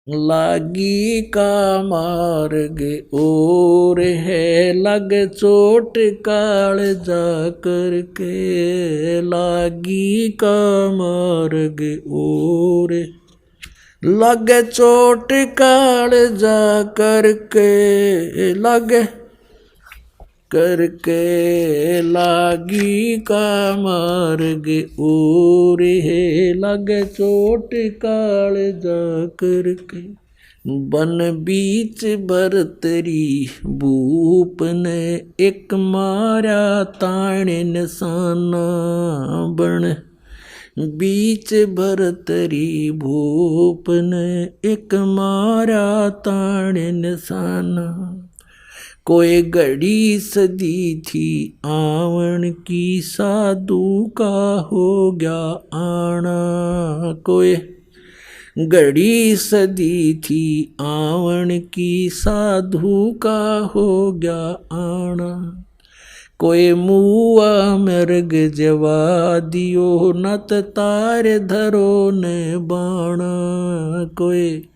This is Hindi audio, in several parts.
लागी का मार्ग और है, लग चोट काल जा करके। लागी का मार्ग और लग चोट काल जा करके। लग करके लागी का मार्ग और है, लग चोट काल जा करके। बन बीच भरतरी भूप ने एक मारा ताण निशाना। बन बीच भरतरी भूप ने एक मारा ताण निशाना। कोई घड़ी सदी थी आवन की, साधु का हो गया आना। कोई घड़ी सदी थी आवन की, साधु का हो गया आना। कोई मुआ मृग जवा दियो, नत तार धरो ने बाणा। कोई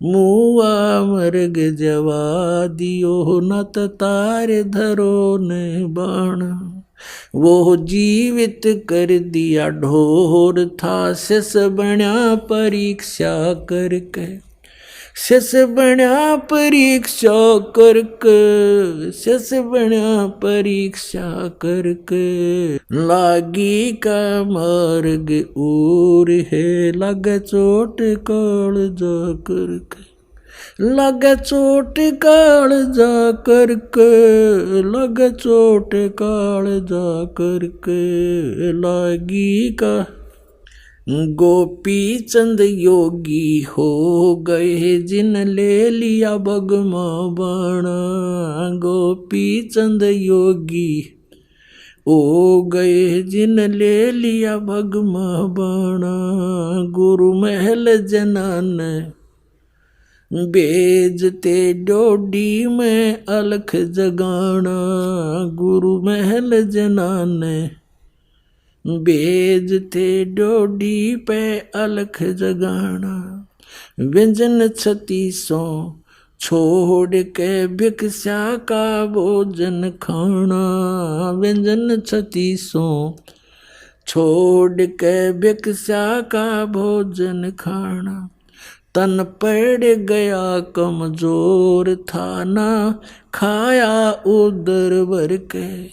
मुआ मृग जवा दियो, नत तार धरो ने बाणा। वो जीवित कर दिया ढोर था, शिष बण्या परीक्षा करके। शिष बण्या परीक्षा करके। शिष बण्या परीक्षा करके। लागी का मार्ग और है, लग चोट काल जा करके। लग चोट काल जा करके। लग चोट काल जा करके। लागी का गोपी चंद योगी हो गए, जिन ले लिया भगमा बाणा। गोपी चंद योगी हो गए, जिन ले लिया भगमा बाणा। गुरु महल जनान बेजते डोडी में अलख जगाना। गुरु महल जनान बेजते डोडी पे अलख जगाना। व्यंजन 36 छोड़ के भिक्षा का भोजन खाना। व्यंजन 36 छोड़ के भिक्षा का भोजन खाना। तन पड़ गया कमजोर था, ना खाया उदर भर के।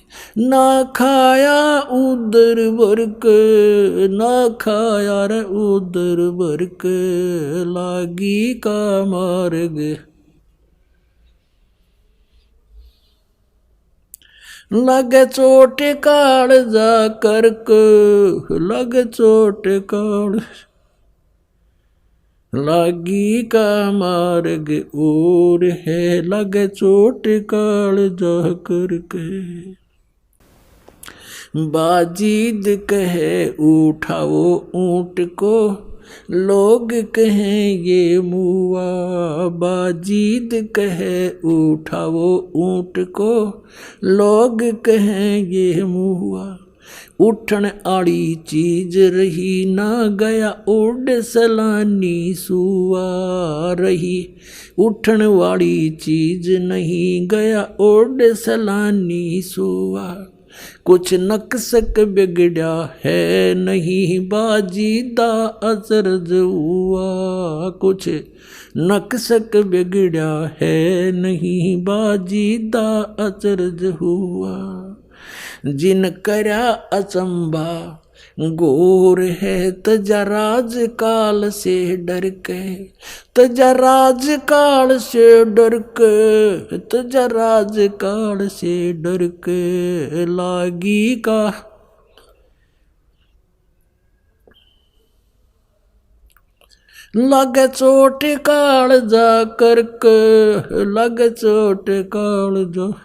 ना खाया उदर भर के। ना खाया रे उदर भर के। लागी का मार्ग लग चोट काल जा करके। लग चोट काल लागी का मार्ग और है, लग चोट काल जा करके। बाजीद कहे उठाओ ऊंट को, लोग कहें ये मुआ। बाजीद कहे उठाओ ऊंट को, लोग कहें ये मुआ। उठन आड़ी चीज रही ना गया, उड़ सलानी सुआ रही। उठन वाली चीज नहीं गया, उड़ सलानी सुआ। कुछ नक्सक बिगड़ा है नहीं, बाजीदा अचरज हुआ। कुछ नक्सक बिगड़ा है नहीं, बाजीदा अचरज हुआ। जिन करया अचंबा गोर है, तजा राज काल से डर के। तजा राज काल से डर के। तजा राज काल से डर के। लागी का लग चोट काल जा करके। लग चोट काल जा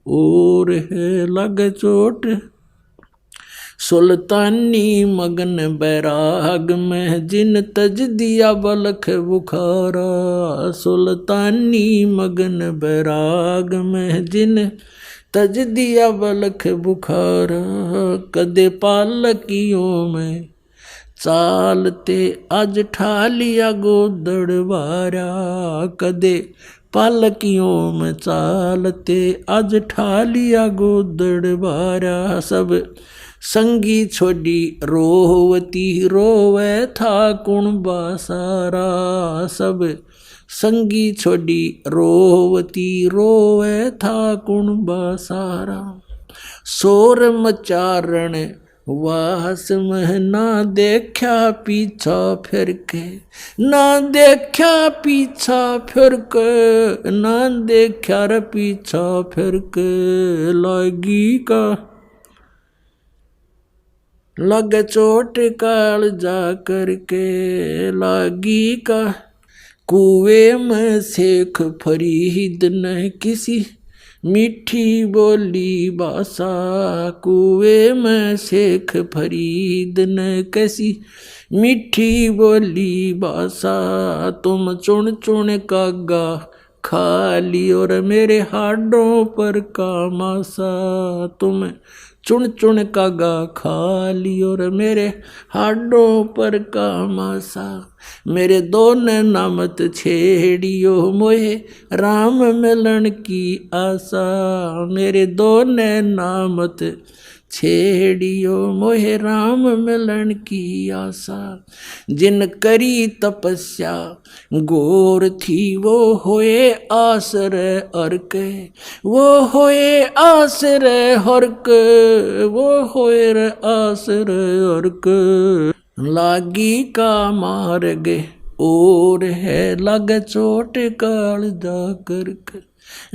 और है, लग चोट। सुल्तानी मगन बैराग में, जिन तज दिया बलख बुखारा। सुल्तानी मगन बैराग में, जिन तज दिया बलख बुखारा। कदे पालकियों में चालते आज ठालिया गोदड़ बारा कदे पालकियों में चालते आज ठालिया गोदड़ बारा सब संगी छोड़ी रोवती रोवे था कुणबा सारा सब संगी छोड़ी रोवती रोवे था कुणबा सारा शोर मचारण वास में ना देखा पीछा फिर के ना देखा पीछा फिर के ना देखा रे पीछा फिर के लागी का लग चोट काल जा करके लागी का कुएं में शेख फरीद ने किसी मीठी बोली बासा कुएं में शेख फरीद ने कैसी मीठी बोली बासा तुम चुन चुन कागा खा ली और मेरे हाडों पर का मासा तुम चुन चुन कागा खा ली और मेरे हाडों पर का मासा मेरे दो नामत छेड़ियो मोहे राम मिलन की आशा मेरे दो नामत छेड़ियो मोहे राम मिलन की आशा जिन करी तपस्या गोर थी वो होए आसरे अर्क वो होए आसरे हर्क वो होए रे आसरे अर्क लागी का मार्ग और है लग चोट काल जा करके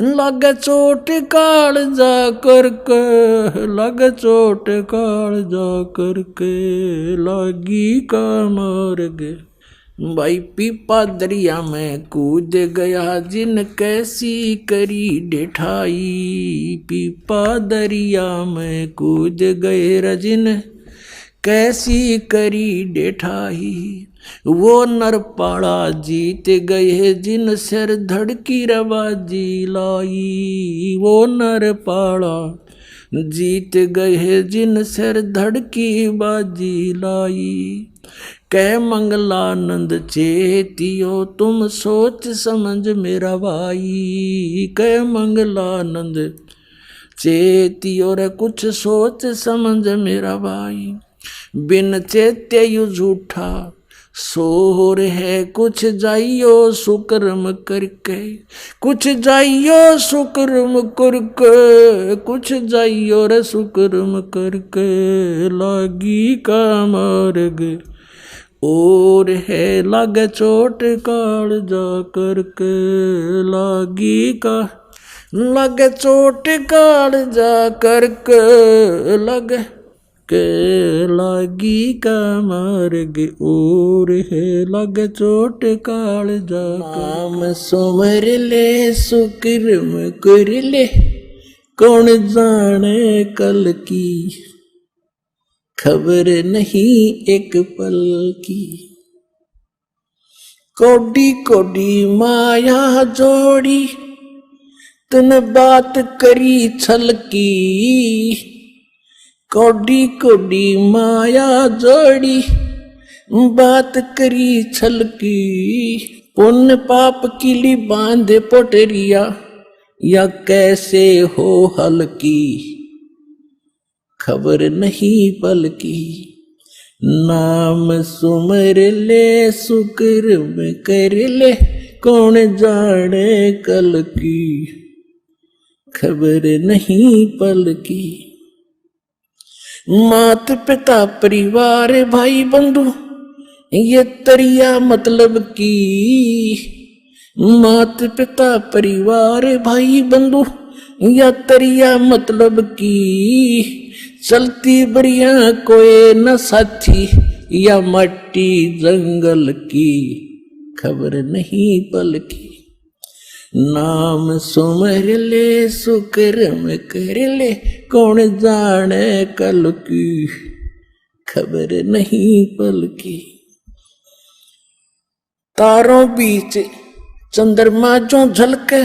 लग चोट काल जा करके लग चोट काल जा करके लागी का मार्ग भाई पीपा दरिया में कूद गया जिन कैसी करी डेठाई पीपा दरिया में कूद गए रजिन कैसी करी डेठाई वो नरपाड़ा जीत गए जिन सिर धड़की रवाजी लाई वो नरपाड़ा जीत गए जिन सिर धड़की बाजी लाई कै मंगलानंद चेतियो तुम सोच समझ मेरा भाई कै मंगलानंद चेतियो रे कुछ सोच समझ मेरा भाई बिन चेत्य यू झूठा सोर है कुछ जाइयो सुकर्म करके कुछ जाइयो सुकर्म करके कुछ जाइयो रे सुकर्म करके लागी का मार्ग और है लग चोट काल जा करके लागी का लग चोट काल जा करके लग के लागी का मार्ग और है लग चोट काल जा नाम सुमर ले सुकर्म कर ले कौन जाने कल की खबर नहीं एक पल की कोडी कोडी माया जोड़ी तन बात करी छल की कोडी कोडी माया जोड़ी बात करी छल की पुण्य पाप किली बांधे पोटरिया या कैसे हो हल्की खबर नहीं पल की नाम सुमर ले सुकर्म कर ले कौन जाने कल की खबर नहीं पल की मात पिता परिवार भाई बंधु ये तरिया मतलब की मात पिता परिवार भाई बंधु या तरिया मतलब की चलती बरिया कोई न साथी या मट्टी जंगल की खबर नहीं पल की नाम सुमर ले सुकर्म कर ले कौन जाने कल की खबर नहीं पल की तारों बीच चंद्रमा जो झलके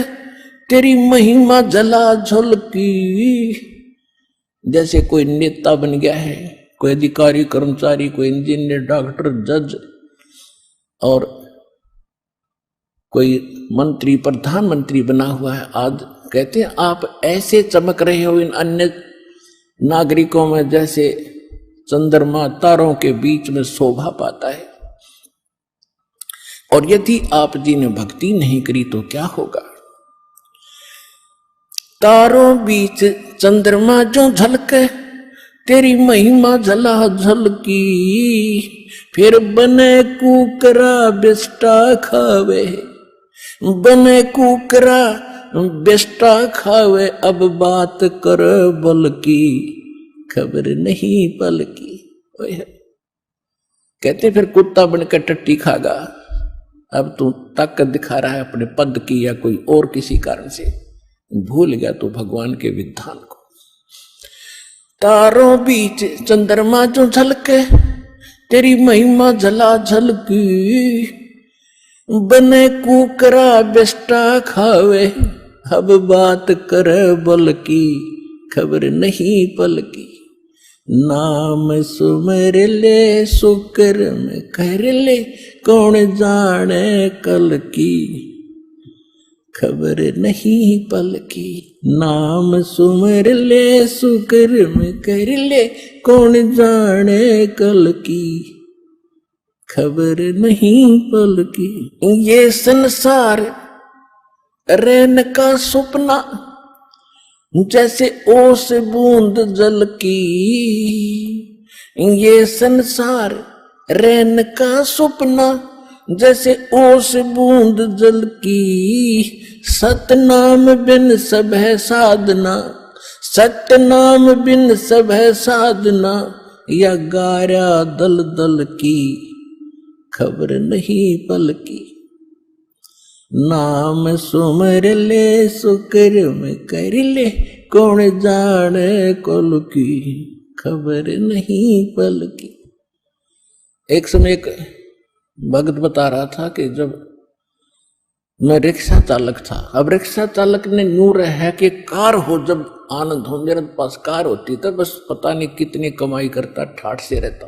तेरी महिमा जला झलकी जैसे कोई नेता बन गया है कोई अधिकारी कर्मचारी, कोई इंजीनियर, डॉक्टर, जज और कोई मंत्री, प्रधानमंत्री बना हुआ है। आज कहते हैं आप ऐसे चमक रहे हो इन अन्य नागरिकों में जैसे चंद्रमा तारों के बीच में शोभा पाता है। और यदि आप जी ने भक्ति नहीं करी तो क्या होगा? तारों बीच चंद्रमा जो झलके, तेरी महिमा झला झलकी, फिर बने कुकरा बिस्टा खावे, बने कुकरा बिस्टा खावे, अब बात कर बल की, खबर नहीं पल की। कहते फिर कुत्ता बनकर टट्टी खागा। अब तू ताकत दिखा रहा है अपने पद की या कोई और किसी कारण से, भूल गया तो भगवान के विधान को। तारों बीच चंद्रमा जो झलके, तेरी महिमा झला झलकी, बने कुकरा बिस्टा खावे, अब बात कर बल की, खबर नहीं पल की। नाम सुमर ले सुकर्म कर ले, कौन जाने कल की, खबर नहीं पल की। नाम सुमर ले सुकर्म कर ले, कौन जाने कल की, खबर नहीं पल की। ये संसार रैन का सपना, जैसे ओस बूंद जल की, ये संसार रैन का सपना, जैसे ओस बूंद जल की, सतनाम बिन सब है साधना, सतनाम बिन सब है साधना, या गारा दल दल की, खबर नहीं पल की। नाम सुमर ले सुकर्म कर ले, कौन जाने कल की, खबर नहीं पल की। एक समय एक भगत बता रहा था कि जब मैं रिक्शा चालक था, अब रिक्शा चालक ने यूं रहा कि कार हो जब आनंद हो, मेरे पास कार होती तो बस पता नहीं कितनी कमाई करता, ठाठ से रहता।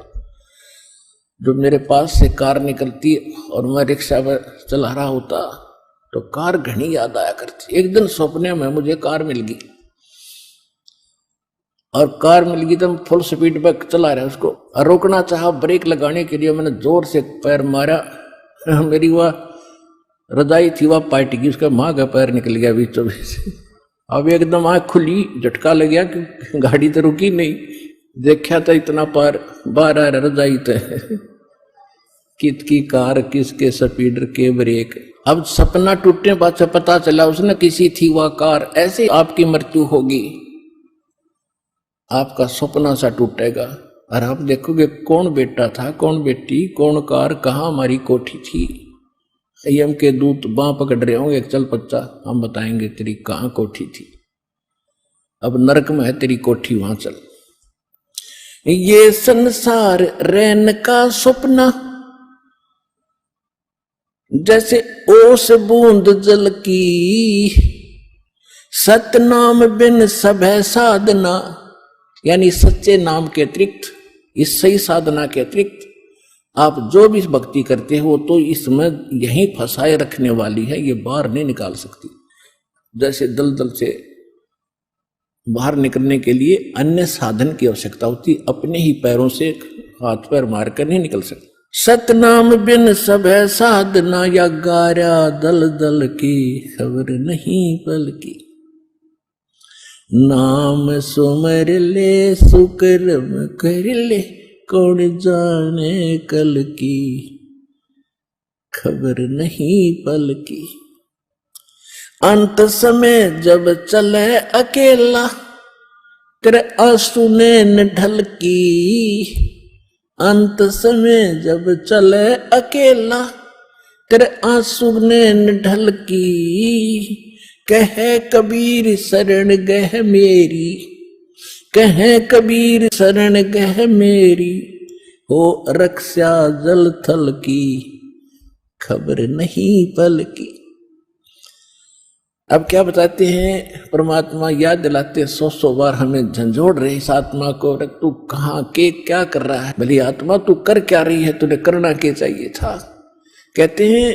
जब मेरे पास से कार निकलती और मैं रिक्शा पर चला रहा होता तो कार घनी याद आया करती। एक दिन सपने में मुझे कार मिल गई, और कार मिल गई तो हम फुल स्पीड पर चला रहे उसको, और रोकना चाहा ब्रेक लगाने के लिए मैंने जोर से पैर मारा, मेरी वह रजाई थी वह पार्टी की, उसका माँ का पैर निकल गया बीचों बीच। अब एकदम आँख खुली, झटका लग गया कि गाड़ी तो रुकी नहीं, देखा था इतना पार बाहर आ रहा रजाई तो कित की कार, किसके स्पीडर के ब्रेक। अब सपना टूटने बाद से पता चला उसने किसी थी वह कार। ऐसे आपकी मृत्यु होगी, आपका सपना सा टूटेगा और आप देखोगे कौन बेटा था, कौन बेटी, कौन कार, कहाँ हमारी कोठी थी। यम के दूत बाँ पकड़ रहे होंगे, चल बच्चा हम बताएंगे तेरी कहाँ कोठी थी, अब नरक में है तेरी कोठी, वहां चल। ये संसार रैन का सपना, जैसे ओस बूंद जल की, सतनाम बिन सब है साधना, यानी सच्चे नाम के अतिरिक्त, इस सही साधना के अतिरिक्त आप जो भी भक्ति करते हो तो इसमें यहीं फंसाए रखने वाली है, ये बाहर नहीं निकाल सकती। जैसे दलदल से बाहर निकलने के लिए अन्य साधन की आवश्यकता होती, अपने ही पैरों से हाथ पैर मारकर नहीं निकल सकते। सतनाम बिन सब है साधना, या गारा दल दल की, खबर नहीं पल की। नाम सुमर ले सुकर्म कर ले, कौन जाने कल की, खबर नहीं पल की। अंत समय जब चले अकेला, तेरे आंसू ने ढल की, अंत समय जब चले अकेला, तेरे आंसू ने ढल की, कहे कबीर शरण गह मेरी, कहे कबीर शरण गह मेरी, हो रक्षा जल थल की, खबर नहीं पल की। अब क्या बताते हैं परमात्मा, याद दिलाते 100 बार हमें झंझोड़ रहे इस आत्मा को, तू कहाँ के क्या कर रहा है, भली आत्मा तू कर क्या रही है, तुझे करना क्या चाहिए था। कहते हैं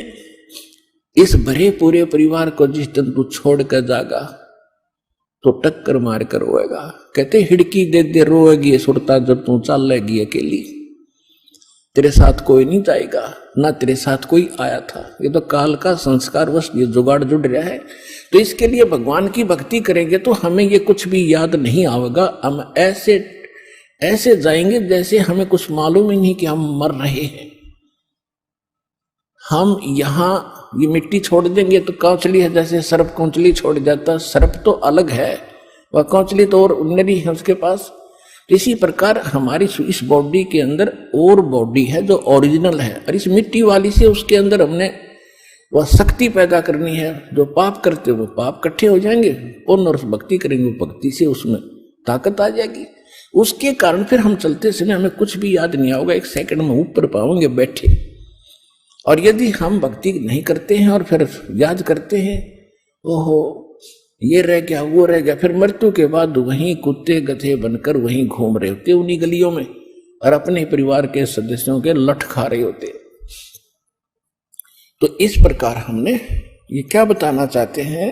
इस भरे पूरे परिवार को जिस दिन तू छोड़ कर जागा तो टक्कर मार कर रोएगा। कहते हिड़की दे दे रोएगी सुरता जब तू चल लेगी अकेली, तेरे साथ कोई नहीं जाएगा, ना तेरे साथ कोई आया था। ये तो काल का संस्कार वश ये जुगाड़ जुड़ रहा है। तो इसके लिए भगवान की भक्ति करेंगे तो हमें ये कुछ भी याद नहीं आएगा। हम ऐसे ऐसे जाएंगे जैसे हमें कुछ मालूम ही नहीं कि हम मर रहे हैं। हम यहाँ ये मिट्टी छोड़ देंगे तो कौचली है, जैसे सर्प कौचली छोड़ जाता, सर्प तो अलग है, वह कौचली तो और नरी है उसके पास। इसी प्रकार हमारी इस बॉडी के अंदर और बॉडी है जो ओरिजिनल है, और इस मिट्टी वाली से उसके अंदर हमने वह शक्ति पैदा करनी है। जो पाप करते वो पाप इकट्ठे हो जाएंगे, पुण्य और भक्ति करेंगे वो भक्ति से उसमें ताकत आ जाएगी। उसके कारण फिर हम चलते समय हमें कुछ भी याद नहीं आओगे, एक सेकंड में ऊपर पाओगे बैठे। और यदि हम भक्ति नहीं करते हैं और फिर याद करते हैं ओहो ये रह गया वो रह गया, फिर मृत्यु के बाद वहीं कुत्ते गधे बनकर वहीं घूम रहे होते उन्हीं गलियों में, और अपने परिवार के सदस्यों के लठ खा रहे होते। तो इस प्रकार हमने ये क्या बताना चाहते हैं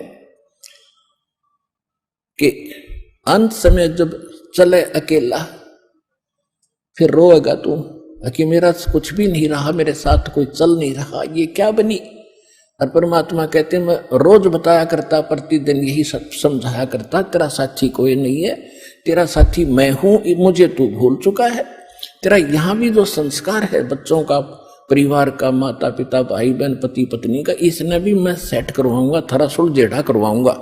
कि अंत समय जब चले अकेला फिर रोएगा तू कि मेरा कुछ भी नहीं रहा, मेरे साथ कोई चल नहीं रहा, ये क्या बनी। और परमात्मा कहते हैं मैं रोज बताया करता, प्रतिदिन यही सब समझाया करता, तेरा साथी कोई नहीं है, तेरा साथी मैं हूं, मुझे तू भूल चुका है। तेरा यहाँ भी जो संस्कार है बच्चों का, परिवार का, माता पिता भाई बहन पति पत्नी का, इसने भी मैं सेट करवाऊंगा, थोड़ा सुलझेड़ा करवाऊंगा,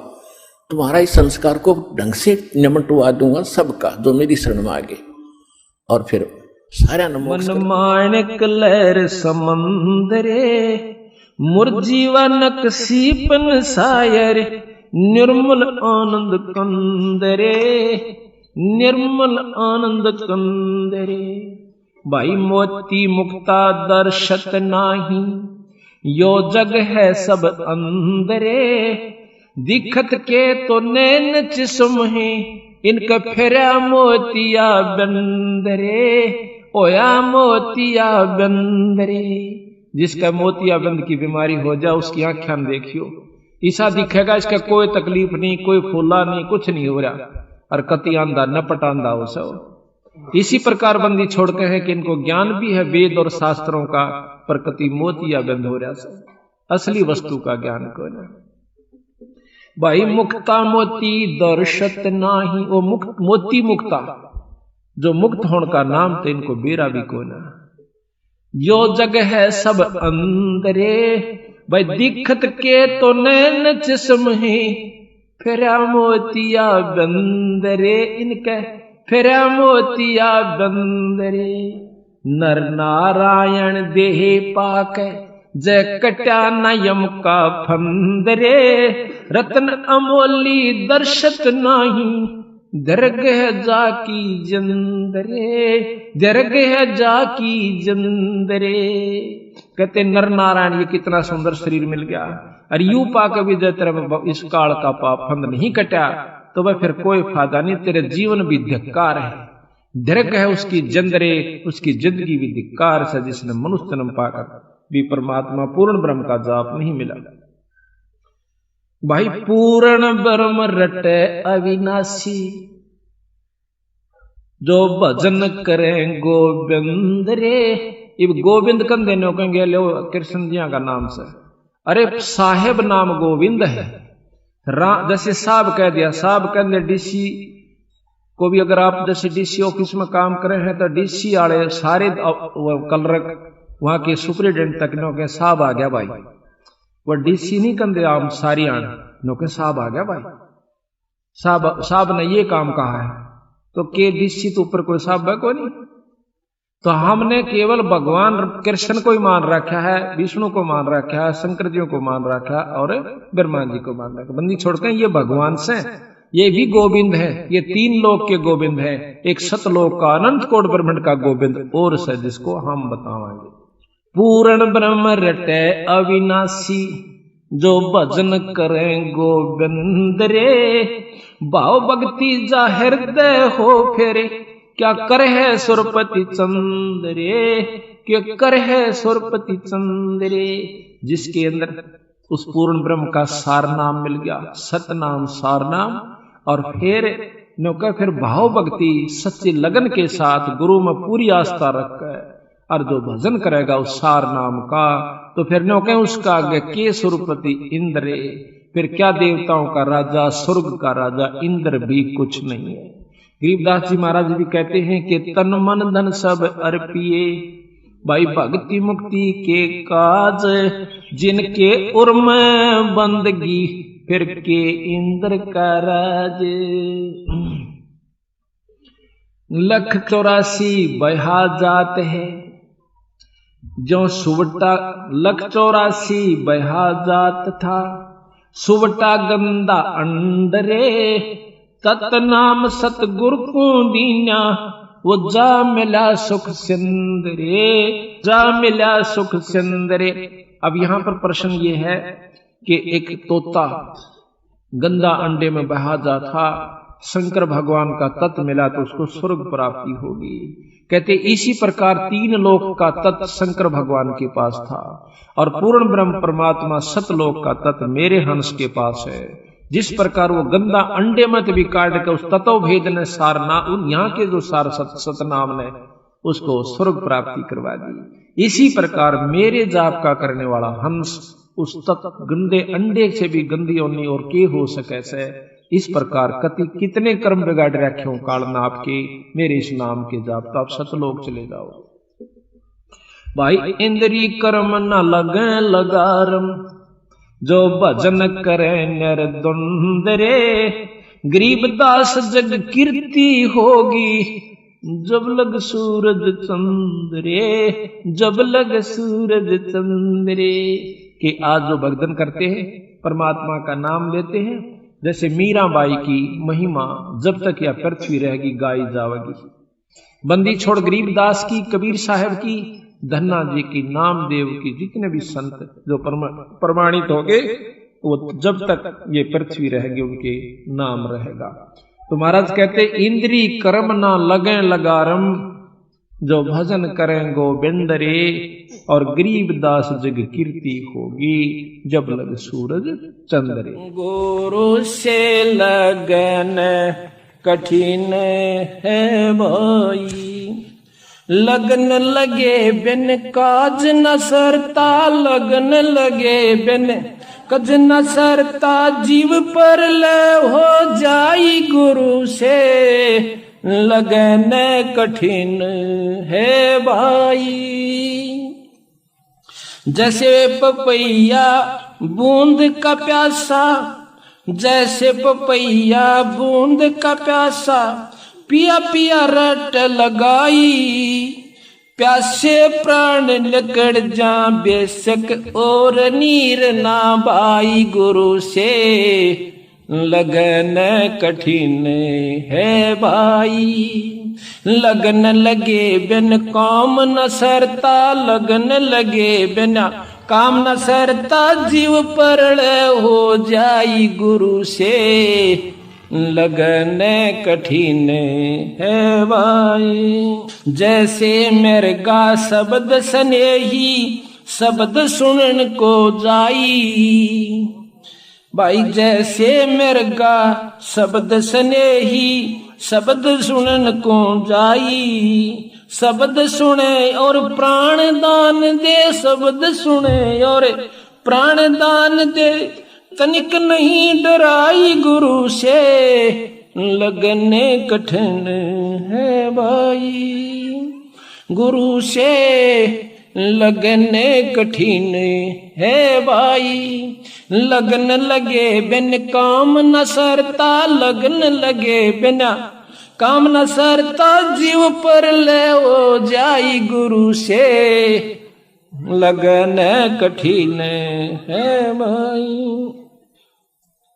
तुम्हारा इस संस्कार को ढंग से निमटवा दूंगा सबका जो मेरी शरण में आगे। और फिर सारा मन माणिक लहर समंदरे मुरजीवनक सीपन सायर निर्मल आनंद कंदरे निर्मल आनंद कंदरे। भाई मोती मुक्ता दर्शत नाही यो जग है सब अंदरे। दिखत के तो नैन जिस्म है इनका फेरा मोतिया बंदरे ओया मोतिया बंदरे। जिसका मोतिया बंद की बीमारी हो जाए उसकी आंखें देखियो, ऐसा दिखेगा इसका कोई तकलीफ नहीं, कोई फूला नहीं, कुछ नहीं हो रहा, और कति आंदा नपट आंदा हो सब। इसी प्रकार बंदी छोड़ के है कि इनको ज्ञान भी है वेद और शास्त्रों का, पर कति मोतिया बंद हो रहा सब, असली वस्तु का ज्ञान को ना। भाई मुक्ता मोती दर्शत नाही, वो मुक्त मोती मुक्ता जो मुक्त होने का नाम तो इनको बेरा भी को ना। जो जग है सब अंदरे भाई दिखत के तो नैन जिस्म है फेरा मोतिया बंदरे इनके फेरा मोतिया बंदरे। नर नारायण देह पाक जय कट्या नयम का फंदरे। रत्न अमोली दर्शत नाही दरगह जाकी जंदरे दरगह जाकी जंदरे। कहते नर नारायण ये कितना सुंदर शरीर मिल गया, और यू पाक भी जय तेरा इस काल का पाप फंद नहीं कटा तो वह फिर कोई फायदा नहीं, तेरे जीवन भी धिक्कार है। दरगह है उसकी जंदरे, उसकी जिंदगी भी धिक्कार से जिसने मनुष्य जन्म पाकर भी परमात्मा पूर्ण ब्रह्म का जाप नहीं मिला। भाई पूर्ण ब्रह्म रटे अविनाशी जो भजन करें गोविंद रे। इब गोविंद कंधे नो कहेंगे लो कृष्ण जिया का नाम से, अरे साहेब नाम गोविंद है। जैसे साहब कह दिया, साहब कहते डीसी को भी, अगर आप जैसे डीसी ऑफिस में काम करे हैं तो डीसी वाले सारे कलरक वहां के सुपरिटेंडेंट तक नो के साहब आ गया भाई, वो डीसी नहीं कंदे आम सारी आन नो के साहब आ गया भाई, साहब ने ये काम कहा है तो के डीसी तो ऊपर कोई साहब है कोई नहीं। तो हमने केवल भगवान कृष्ण को ही मान रखा है, विष्णु को मान रखा है, शंकर जी को मान रखा है और ब्रह्मा जी को मान रखा। बंदी छोड़कर ये भगवान से, ये भी गोविंद है, ये तीन लोक के गोविंद है, एक सतलोक का अनंत कोट ब्रह्मांड का गोविंद और से जिसको हम बतावांगे। पूर्ण ब्रह्म रटे अविनाशी जो भजन करें गोविंद रे। भाव भक्ति जाहिर दे हो फेरे, क्या कर है सुरपति चंद रे, क्या कर है सुरपति चंद रे। जिसके अंदर उस पूर्ण ब्रह्म का सार नाम मिल गया, सतनाम सार नाम, और फिर भाव भक्ति सच्ची लगन के साथ गुरु में पूरी आस्था रखकर और जो भजन करेगा उस सार नाम का, तो फिर नो कहें उसका आगे के सुरपति इंद्र, फिर क्या देवताओं का राजा, स्वर्ग का राजा इंद्र भी कुछ नहीं है। गरीबदास जी महाराज भी कहते हैं कि तन मन धन सब अर्पिए, भाई भक्ति मुक्ति के काज, जिनके उर्म बंदगी फिर के इंद्र का राज। 184 बहा जात है, जो सुवटा 184 बहा जात था, सुवटा गंदा अंडरे, तत नाम सतगुरु को दीना, वो जा मिला सुख सिंदरे, जा मिला सुख सिंदरे। अब यहां पर प्रश्न ये है कि एक तोता गंदा अंडे में बहा जा था, शंकर भगवान का तत्व मिला तो उसको स्वर्ग प्राप्ति होगी। कहते इसी प्रकार 3 लोक का तत्व शंकर भगवान के पास था, और पूर्ण ब्रह्म परमात्मा सतलोक का तत्व मेरे हंस के पास है। जिस प्रकार वो गंदा अंडे मत भी काट के उस तत्व भेद ने सार ना, उन यहाँ के जो सार सतनाम ने उसको स्वर्ग प्राप्ति करवा दी। इसी प्रकार मेरे जाप का करने वाला हंस उस तत्व गंदे अंडे से भी गंदी होनी और के हो सके से, इस प्रकार कितने कर्म बिगाड़ रखे हो काल नाप के मेरे इस नाम के जाप, तो आप सतलोक चले जाओ। भाई इंद्री कर्म न लगे लगारम, जो भजन करे निर्द्वंदरे, गरीबदास जग कीर्ति होगी, जब लग सूरज चंद्रे, जब लग सूरज चंद्रे। कि आज जो भक्तन करते हैं, परमात्मा का नाम लेते हैं, जैसे मीराबाई की महिमा जब तक यह पृथ्वी रहेगी गाई जाएगी। बंदी छोड़ गरीबदास की, कबीर साहब की, धन्ना जी की, नामदेव की, जितने भी संत जो प्रमाणित हो गए, वो जब तक ये पृथ्वी रहेगी उनके नाम रहेगा। तो महाराज कहते इंद्री कर्म ना लगे लगारम, जो भजन करें गोविंद रे, और गरीबदास जग कीर्ति होगी, जब लग सूरज चंद्रे। गुरु से लगन कठिन है भाई, लगन लगे बिन काज न सरता, लगन लगे बिन काज न सरता, जीव पर ले हो जाई गुरु से लगन कठिन है भाई। जैसे पपैया बूंद का प्यासा, जैसे पपैया बूंद का प्यासा, पिया पिया रट लगाई, प्यासे प्राण लकड़ जा बेशक और नीर ना बाई, गुरु से लगन कठिन है भाई। लगन लगे बिन काम न सरता, लगन लगे बिना काम न सरता, जीव परल हो जाई गुरु से लगन कठिन है भाई। जैसे मृगा शब्द स्नेही, शब्द सुनन को जाई, भाई जैसे मृगा शब्द स्नेही, शब्द सुनन को जाई, शब्द सुने और प्राण दान दे, शब्द सुने और प्राण दान दे, तनिक नहीं डराई गुरु से लगने कठिन है भाई। गुरु से लगने कठिन है भाई। लगन लगे बिन काम न सरता, लगन लगे बिना काम न सरता, जीव पर ले ओ जाई गुरु से लगन कठिन है भाई।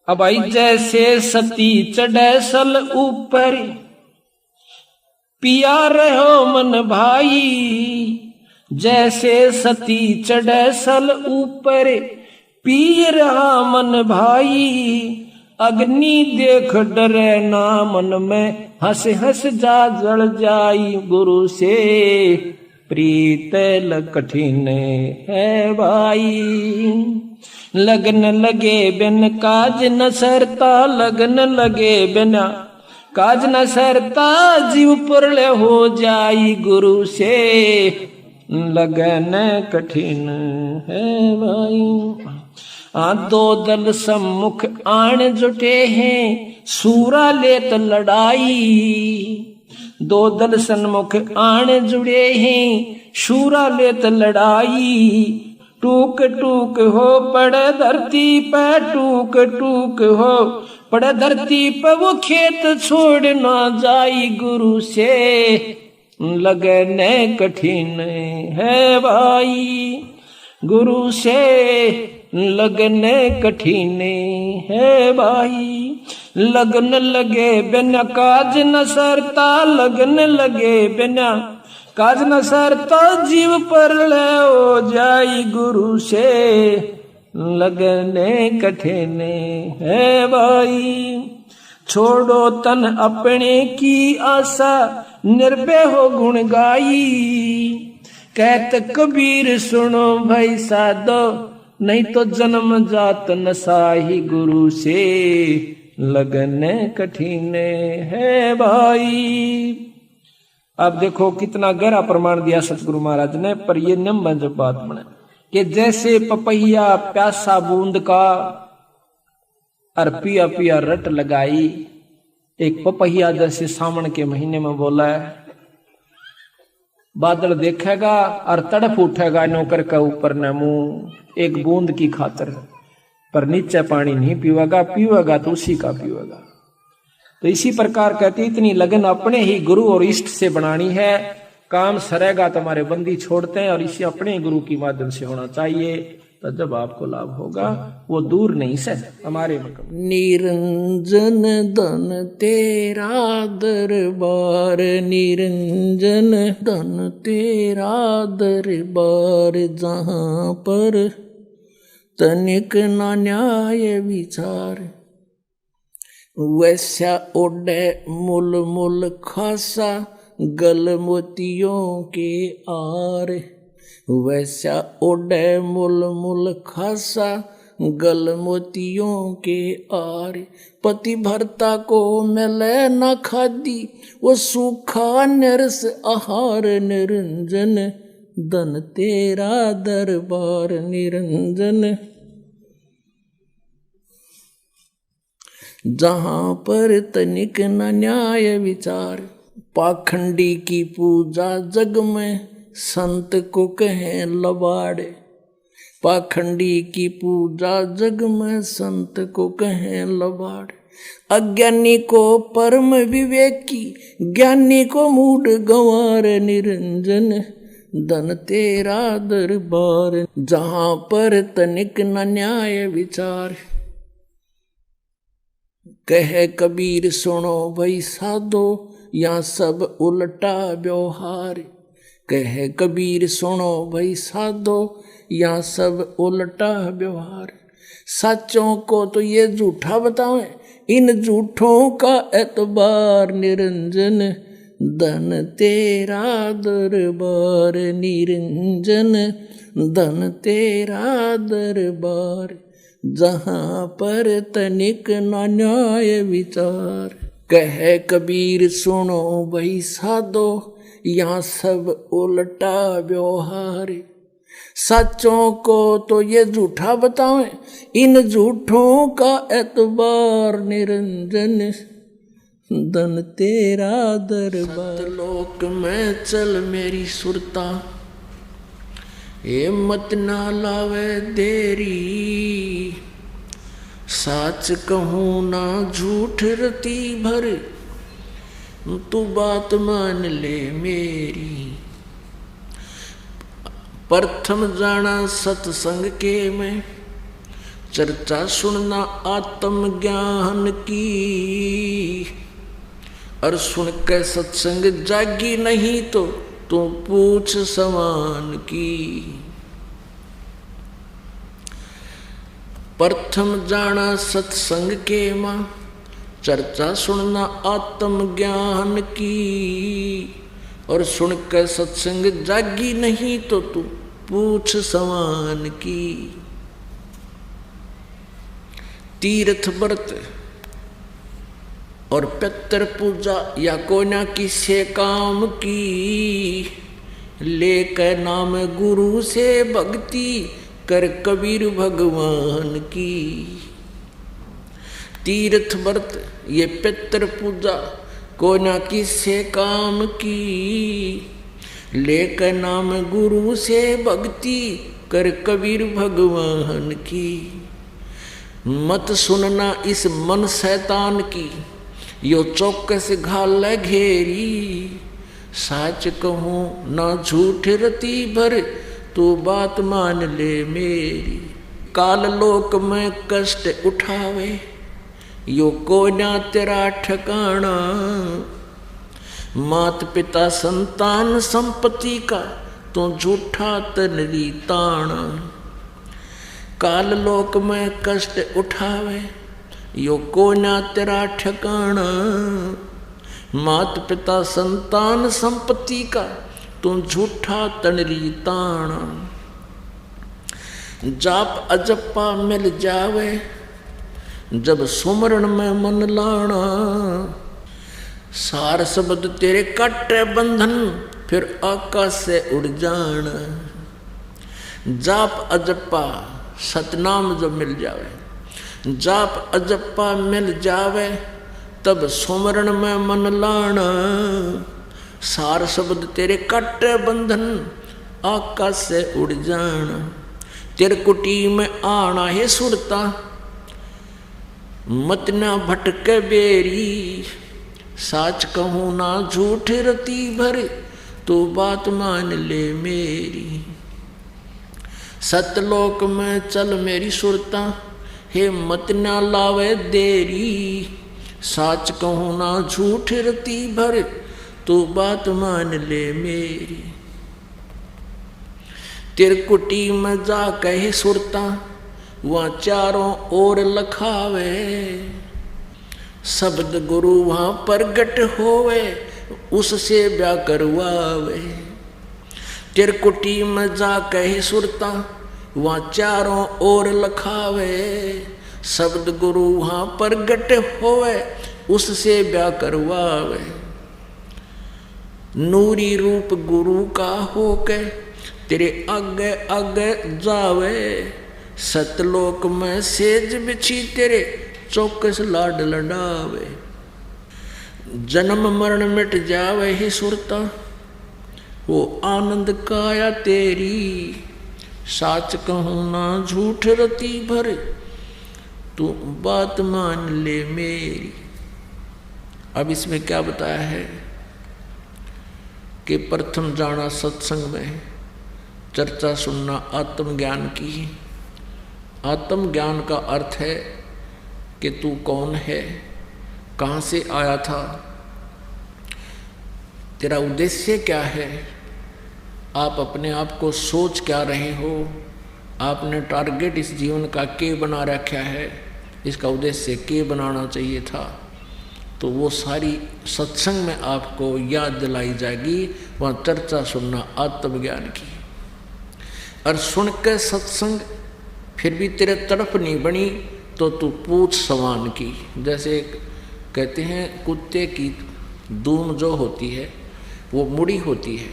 अब आई जैसे सती चढ़े सल ऊपर, पिया रहो मन भाई। जैसे सती चढ़े सल ऊपर, पी रहा मन भाई, अग्नि देख डरे ना मन में, हंस हंस जा जल जाई, गुरु से प्रीत कठिन है भाई। लगन लगे बिन काज न सरता, लगन लगे बिना काज न सरता, जीव पुरले हो जाई, गुरु से लगन कठिन है भाई। दो दल सम्मुख आन जुटे हैं, सूरा लेत लड़ाई। दो दल सन्मुख आन जुड़े हैं, सूरा लेत लड़ाई। टूक टूक हो पड़े धरती पे, टूक टूक हो पड़े धरती पे, वो खेत छोड़ ना जाई, गुरु से लगने कठिन है भाई। गुरु से लगने कठिन है भाई। लगन लगे बिना काज न सरता, लगन लगे बिना काज न सरता, जीव पर ले हो जाई, गुरु से लगने कठिन है भाई। छोड़ो तन अपने की आशा, निर्भय हो गुण गाई। कहत कबीर सुनो भाई साधो, नहीं तो जन्म जात न साही, गुरु से लगने कठिन है भाई। अब देखो कितना गहरा प्रमाण दिया सतगुरु महाराज ने, पर ये नियम जो बात बने कि जैसे पपैया प्यासा बूंद का, और पिया पिया रट लगाई। एक पपैया जैसे सावन के महीने में बोला है, बादल देखेगा और तड़प उठेगा नौकर का ऊपर न मुंह, एक बूंद की खातर, पर नीचे पानी नहीं पीवेगा, पीवेगा तो उसी का पीवेगा। तो इसी प्रकार कहती इतनी लगन अपने ही गुरु और इष्ट से बनानी है। काम सरेगा तुम्हारे बंदी छोड़ते हैं, और इसी अपने गुरु की माध्यम से होना चाहिए, तो जब आपको लाभ होगा वो दूर नहीं से हमारे मकम। निरंजन धन तेरा दरबार, निरंजन धन तेरा दरबार, जहाँ पर तनिक ना न्याय विचार। वैसा ओढ़े मुल मुल खासा, गल मोतियों के आर। वैसा ओढ़े मुल मुल खासा, गल मोतियों के आर। पति भरता को मिले न खादी, वो सूखा नरस आहार। निरंजन धन तेरा दरबार, निरंजन जहाँ पर तनिक न न्याय विचार। पाखंडी की पूजा जग में, संत को कहें लबाड़े। पाखंडी की पूजा जग में, संत को कहें लबाड़े। अज्ञानी को परम विवेकी, ज्ञानी को मूढ़ गंवार। निरंजन धन तेरा दरबार, जहाँ पर तनिक न न्याय विचार। कहे कबीर सुनो भाई साधो, यहाँ सब उल्टा व्यवहार। कहे कबीर सुनो भाई साधो, यहाँ सब उल्टा व्यवहार। सच्चों को तो ये झूठा बतावें, इन झूठों का एतबार। निरंजन धन तेरा दरबार, निरंजन धन तेरा दरबार, जहाँ पर तनिक न न्याय विचार। कहे कबीर सुनो भाई साधो, यहाँ सब उल्टा व्यवहार। सच्चों को तो ये झूठा बतावें, इन झूठों का एतबार। निरंजन धन तेरा दरबार। सतलोक में चल मेरी सुरता, ये मत ना लावे देरी। साच कहूँ ना झूठ रती भर, तू बात मान ले मेरी। प्रथम जाना सत्संग के में, चर्चा सुनना आत्म ज्ञान की। और सुन के सत्संग जागी नहीं तो तू पूछ समान की। प्रथम जाना सत्संग के माँ, चर्चा सुनना आत्म ज्ञान की। और सुनकर सत्संग जागी नहीं तो तू पूछ समान की। तीर्थ व्रत और पितर पूजा या कोना किसे काम की। लेकर नाम गुरु से भक्ति कर कबीर भगवान की। तीर्थ व्रत ये पितर पूजा कोना किसे काम की। लेकर नाम गुरु से भक्ति कर कबीर भगवान की। मत सुनना इस मन शैतान की, यो चौकस घाल घेरी। साच कहूँ ना झूठ रति भर, तू बात मान ले मेरी। काल लोक में कष्ट उठावे, यो कोना तेरा ठिकाना। मात पिता संतान संपत्ति का, तो झूठा तनरी ताना। काल लोक में कष्ट उठावे, यो कोना तेरा ठिकाना। मात पिता संतान संपत्ति का, तुम झूठा तनरी ताना। जाप अजप्पा मिल जावे, जब सुमरण में मन लाना। सार शब्द तेरे कटे बंधन, फिर आकाश से उड़ जाना। जाप अजप्पा सतनाम जो मिल जावे, जाप अजप्पा मिल जावे, तब सुमरण में मन लाना। सार शब्द तेरे कटे बंधन, आकाश से उड़ जाना। तेरे कुटी में आना है सुरता, मत ना भटके बेरी। साच कहूँ ना झूठ रति भर, तो बात मान ले मेरी। सतलोक में चल मेरी सुरता, हे मत ना लावे देरी। साच कहूँ ना झूठ रति भर, तो बात मान ले मेरी। तिरकुटी में जा कहे सुरता, वहाँ चारों ओर लखावे। शब्द गुरु वहाँ प्रगट होवे, उससे ब्याह करवावे। तिरकुटी में जा कहे सुरता, वहाँ चारों ओर लखावे। शब्द गुरु वहाँ प्रगट होवे, उससे ब्याह करवावे। नूरी रूप गुरु का होके, तेरे आगे आगे जावे। सतलोक में सेज बिछी तेरे, चौकस लाड लडावे। जन्म मरण मिट जावे ही सुरता, वो आनंद काया तेरी। साच कहूँ ना झूठ रति भर, तू बात मान ले मेरी। अब इसमें क्या बताया है कि प्रथम जाना सत्संग में, चर्चा सुनना आत्मज्ञान की। आत्मज्ञान का अर्थ है कि तू कौन है, कहाँ से आया था, तेरा उद्देश्य क्या है, आप अपने आप को सोच क्या रहे हो, आपने टारगेट इस जीवन का के बना रखा है, इसका उद्देश्य के बनाना चाहिए था। तो वो सारी सत्संग में आपको याद दिलाई जाएगी। वहाँ चर्चा सुनना आत्मज्ञान की। और सुन के सत्संग फिर भी तेरे तरफ नहीं बनी, तो तू पूछ सवान की। जैसे कहते हैं कुत्ते की दूम जो होती है वो मुड़ी होती है।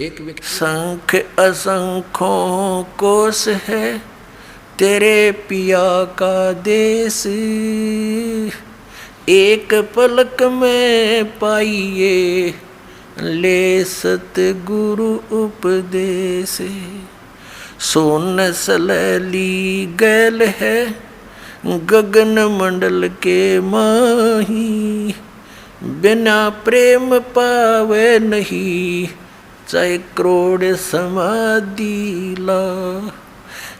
एक व्यक्ति संख असंख्यों कोस है, तेरे पिया का देश। एक पलक में पाइए, ले सतगुरु उपदेश। सोन सलैली गैल है, गगन मंडल के माही। बिना प्रेम पावे नहीं, चाहे करोड़ समाधि ला।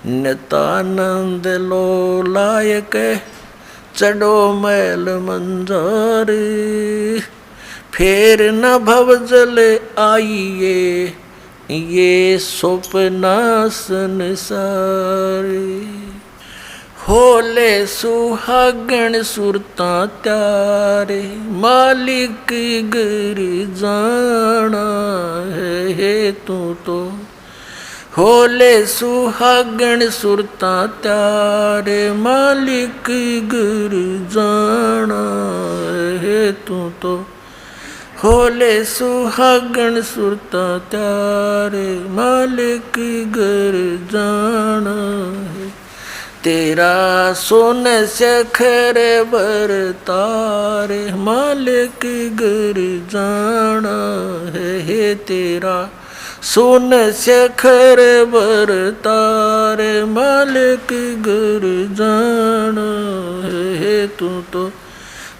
नितानंद लो लायक, चढ़ो मैल मंजार। फेर न भव जल आइए, ये स्वप्ना संसार। होले सुहागण सुरता त्यारे मालिक गर जाना है तू तो। होले सुहागण सुरता त्यारे मालिक गर जाना है तू तो। होले सुहागण सुरता त्यारे मालिक गर जाना है। तेरा सोन सखर बरतारे मालिक गर जाना है। तेरा सोन सखर बरतारे मालिक गर जाना है तू तो।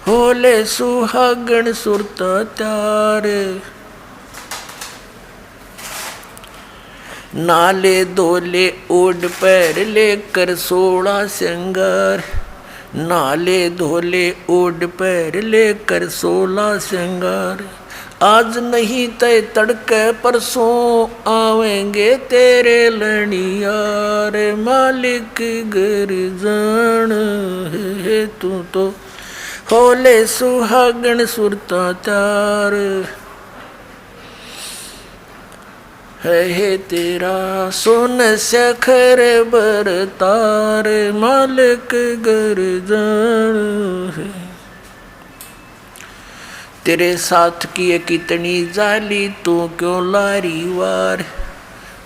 होले सुहागण सुरता त्यारे नाले दोले ओढ़ पैर लेकर 16 श्रृंगार। नाले धोले ओढ़ पैर लेकर 16 श्रृंगार। आज नहीं तय तड़के परसों आवेंगे तेरे लड़ियार मालिक गर जान है तू तो। होले सुहागण सुरता त्यार है तेरा सोन सखर बरतार मालिक गर जान है। तेरे साथ की ये कितनी जाली तू क्यों लारी वार।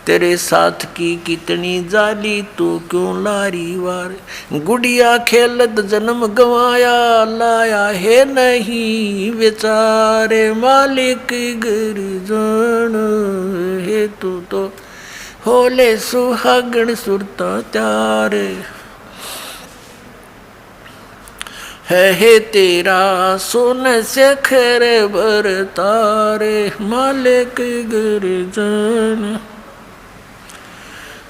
तेरे साथ की कितनी जाली तू क्यों लारी वार। गुड़िया खेलत जन्म गवाया लाया है नहीं बेचारे मालिक गर जान है तू तो। होले सुहागण सुरता त्यार है तेरा सोन सखर बरतार मालिक गर जान।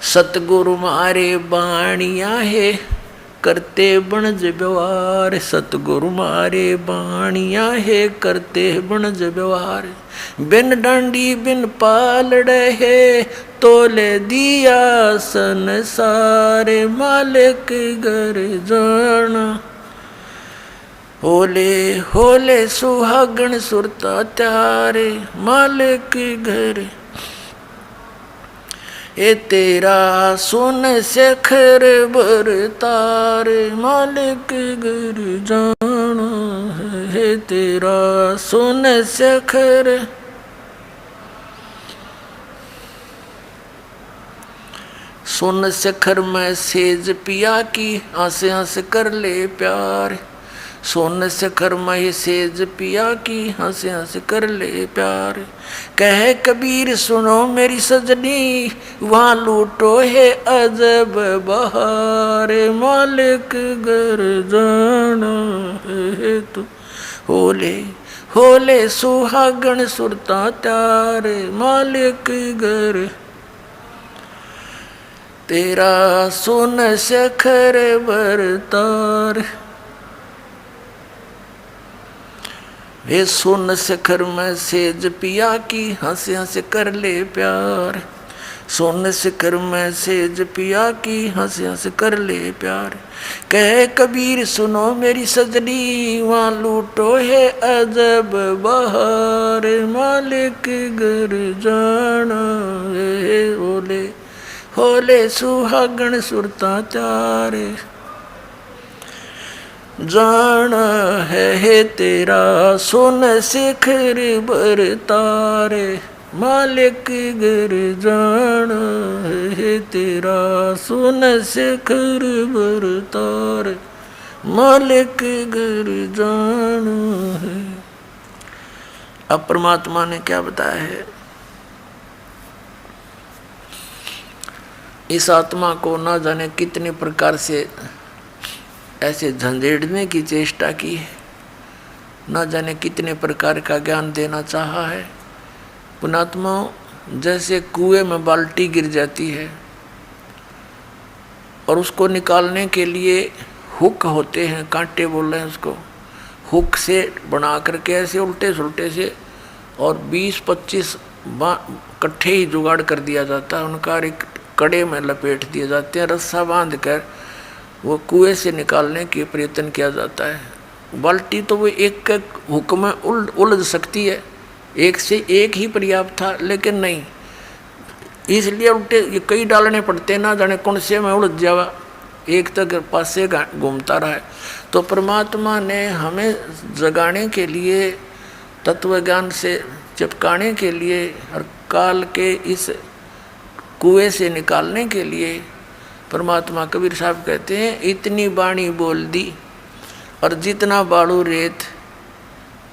सतगुरु मारे बाणिया है करते बनज व्यवहार। सतगुरु मारे बाणिया है करते बनज व्यवहार। बिन डांडी बिन पालड़े है तोले दिया संसार मालिक गर जाना। होले होले सुहागण सुरता त्यारे मालिक घर। ए तेरा सोन सखर बरतार मालिक गर जाना है। तेरा सोन सखर सोन सखर में सेज पिया की हंस हंस कर ले प्यार। सोन सखर में सेज पिया की हंस हंस कर ले प्यार। कह कबीर सुनो मेरी सजनी वहाँ लूटो है अजब बहार मालिक घर जाना है तू। होले होले सुहागण सुरता त्यार मालिक घर। तेरा सोन सखर बरतार वे सोन सखर में सेज पिया की हंस हंस कर ले प्यार। सोन सखर में सेज पिया की हंस हंस कर ले प्यार। कह कबीर सुनो मेरी सजनी वहाँ लूटो है अजब बहार मालिक घर जाना है। होले होले सुहागण सुरता त्यार जाना है तेरा सोन सखर बरतार मालिक घर जाना है। तेरा सोन सखर बरतार मालिक घर जाना है। अब परमात्मा ने क्या बताया है। इस आत्मा को ना जाने कितने प्रकार से ऐसे झंझेड़ने की चेष्टा की है। न जाने कितने प्रकार का ज्ञान देना चाहा है। पुणात्मा जैसे कुएं में बाल्टी गिर जाती है और उसको निकालने के लिए हुक होते हैं, कांटे बोल रहे हैं उसको, हुक से बना करके ऐसे उल्टे सुलटे से और 20-25 कट्ठे ही जुगाड़ कर दिया जाता है। उनका एक कड़े में लपेट दिए जाते हैं, रस्सा बांध कर वो कुएं से निकालने की प्रयत्न किया जाता है। बाल्टी तो वो एक के हुक्म में उलझ सकती है, एक से एक ही पर्याप्त था, लेकिन नहीं, इसलिए उल्टे ये कई डालने पड़ते, ना जाने कौन से में उलझ जावा, एक तक पास से घूमता रहा है। तो परमात्मा ने हमें जगाने के लिए, तत्व ज्ञान से चिपकाने के लिए और काल के इस कुएं से निकालने के लिए, परमात्मा कबीर साहब कहते हैं, इतनी बाणी बोल दी और जितना बाड़ू रेत,